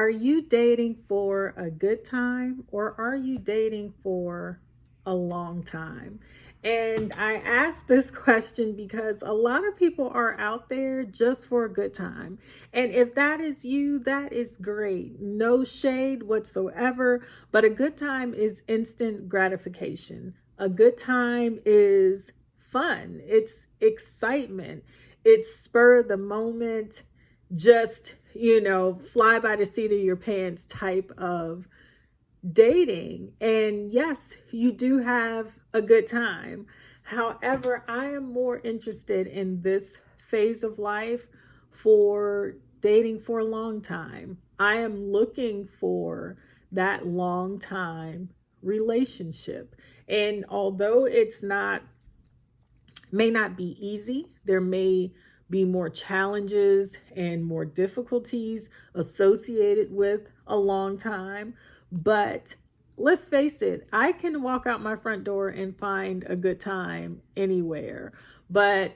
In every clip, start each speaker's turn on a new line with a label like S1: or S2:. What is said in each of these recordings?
S1: Are you dating for a good time or are you dating for a long time? And I ask this question because a lot of people are out there just for a good time. And if that is you, that is great. No shade whatsoever. But a good time is instant gratification. A good time is fun, it's excitement, it's spur of the moment, just, fly by the seat of your pants type of dating. And yes, you do have a good time. However, I am more interested in this phase of life for dating for a long time. I am looking for that long time relationship. And although it's not may not be easy. There may be more challenges and more difficulties associated with a long time. But let's face it, I can walk out my front door and find a good time anywhere. But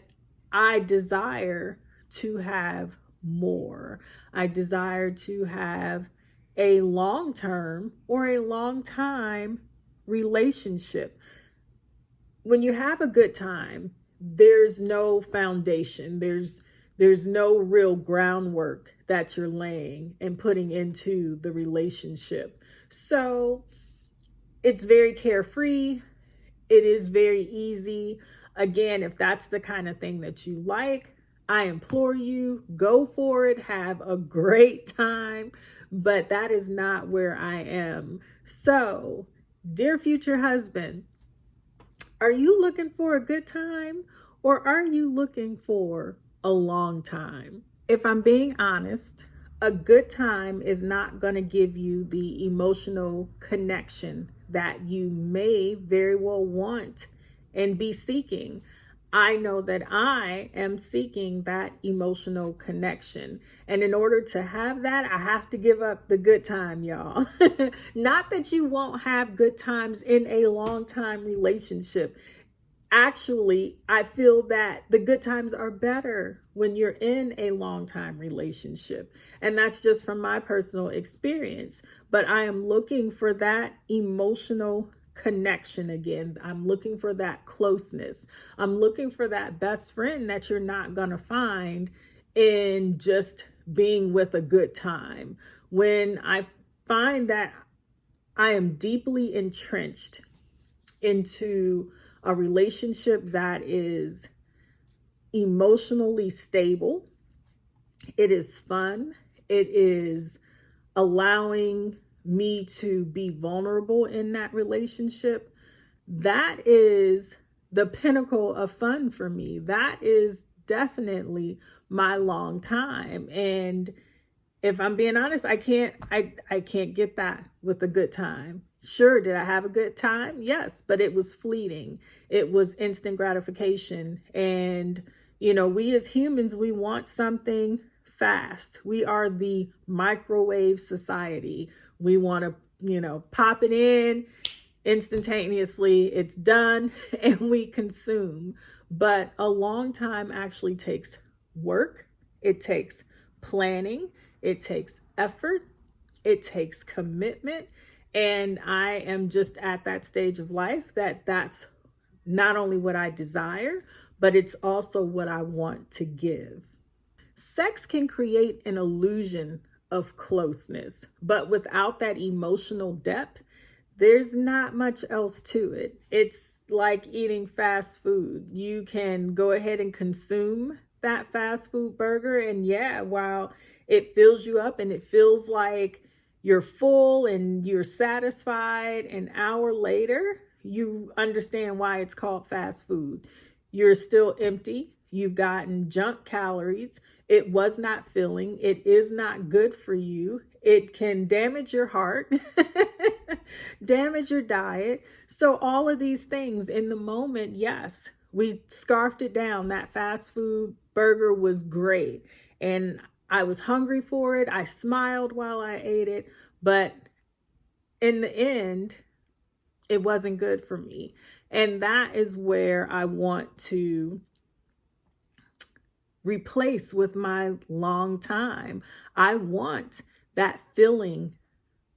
S1: I desire to have more. I desire to have a long term or a long time relationship. When you have a good time, there's no foundation. There's no real groundwork that you're laying and putting into the relationship. So it's very carefree. It is very easy. Again, if that's the kind of thing that you like, I implore you, go for it, have a great time. But that is not where I am. So, dear future husband, are you looking for a good time or are you looking for a long time? If I'm being honest, a good time is not going to give you the emotional connection that you may very well want and be seeking. I know that I am seeking that emotional connection. And in order to have that, I have to give up the good time, y'all. Not that you won't have good times in a long time relationship. Actually, I feel that the good times are better when you're in a long time relationship. And that's just from my personal experience. But I am looking for that emotional connection again. I'm looking for that closeness. I'm looking for that best friend that you're not going to find in just being with a good time. When I find that I am deeply entrenched into a relationship that is emotionally stable, it is fun, it is allowing me to be vulnerable in that relationship, that is the pinnacle of fun for me. That is definitely my long time. And if I'm being honest, I can't get that with a good time. Sure, did I have a good time? Yes, but it was fleeting. It was instant gratification. And we as humans, we want something fast. We are the microwave society. We want to, pop it in instantaneously, it's done, and we consume. But a long time actually takes work. It takes planning. It takes effort, it takes commitment. And I am just at that stage of life that's not only what I desire, but it's also what I want to give. Sex can create an illusion of closeness, but without that emotional depth, there's not much else to it. It's like eating fast food. You can go ahead and consume that fast food burger, and yeah, while it fills you up and it feels like you're full and you're satisfied, an hour later, you understand why it's called fast food. You're still empty. You've gotten junk calories. It was not filling. It is not good for you. It can damage your heart, damage your diet. So, all of these things in the moment, yes, we scarfed it down. That fast food burger was great. And I was hungry for it. I smiled while I ate it. But in the end, it wasn't good for me. And that is where I want to replace with my long time. I want that filling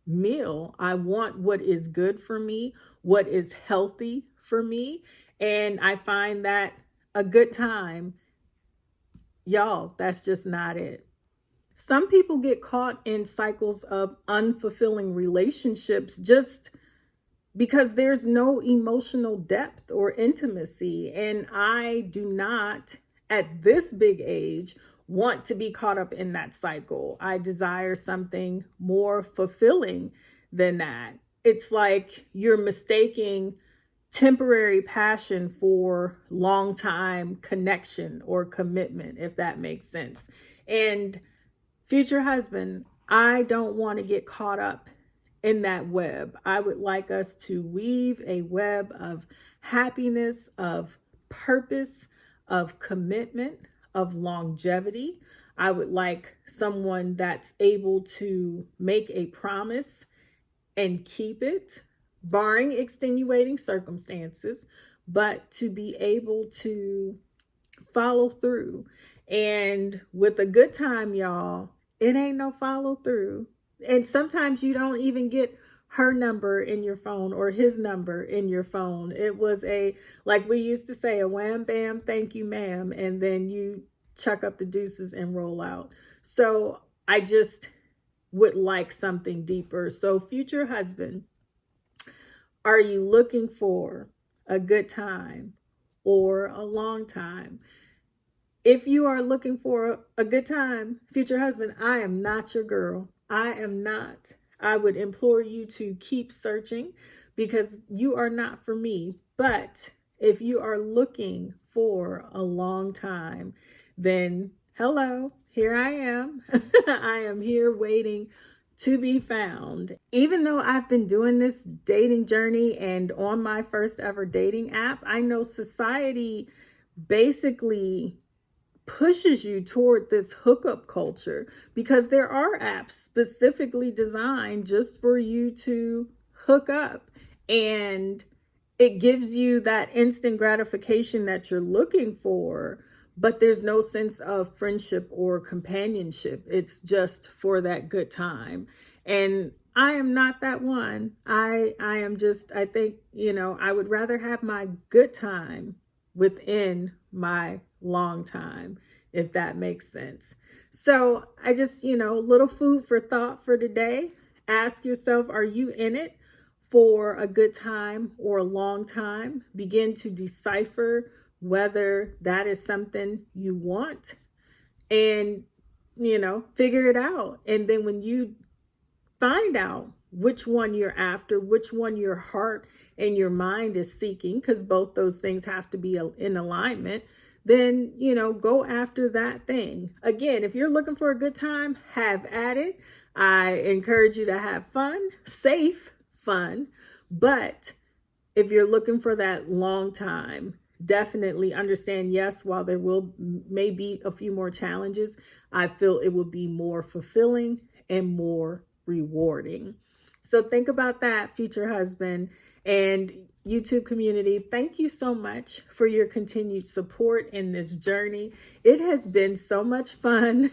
S1: meal. I want what is good for me, what is healthy for me. And I find that a good time, y'all, that's just not it. Some people get caught in cycles of unfulfilling relationships just because there's no emotional depth or intimacy. And I do not, at this big age, want to be caught up in that cycle. I desire something more fulfilling than that. It's like you're mistaking temporary passion for long time connection or commitment, if that makes sense. And future husband, I don't want to get caught up in that web. I would like us to weave a web of happiness, of purpose, of commitment, of longevity. I would like someone that's able to make a promise and keep it, barring extenuating circumstances, but to be able to follow through. And with a good time, y'all, it ain't no follow through. And sometimes you don't even get her number in your phone or his number in your phone. It was like we used to say, a wham bam, thank you, ma'am. And then you chuck up the deuces and roll out. So I just would like something deeper. So future husband, are you looking for a good time or a long time? If you are looking for a good time, future husband, I am not your girl. I am not. I would implore you to keep searching because you are not for me. But if you are looking for a long time, then hello, here I am. I am here waiting to be found. Even though I've been doing this dating journey and on my first ever dating app, I know society basically pushes you toward this hookup culture because there are apps specifically designed just for you to hook up, and it gives you that instant gratification that you're looking for, but there's no sense of friendship or companionship. It's just for that good time. And I am not that one. I think, I would rather have my good time within my long time, if that makes sense. So I just, little food for thought for today. Ask yourself, are you in it for a good time or a long time? Begin to decipher whether that is something you want and, figure it out. And then when you find out which one you're after, which one your heart and your mind is seeking, because both those things have to be in alignment, then, go after that thing. Again, if you're looking for a good time, have at it. I encourage you to have fun, safe fun. But if you're looking for that long time, definitely understand, yes, while there may be a few more challenges, I feel it will be more fulfilling and more rewarding. So think about that, future husband. And YouTube community, thank you so much for your continued support in this journey. It has been so much fun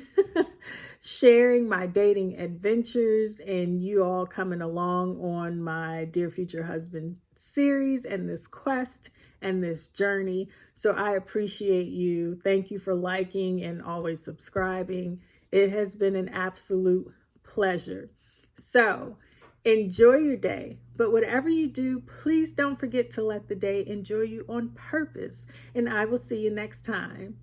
S1: sharing my dating adventures and you all coming along on my Dear Future Husband series and this quest and this journey. So I appreciate you. Thank you for liking and always subscribing. It has been an absolute pleasure. So enjoy your day, but whatever you do, please don't forget to let the day enjoy you on purpose. And I will see you next time.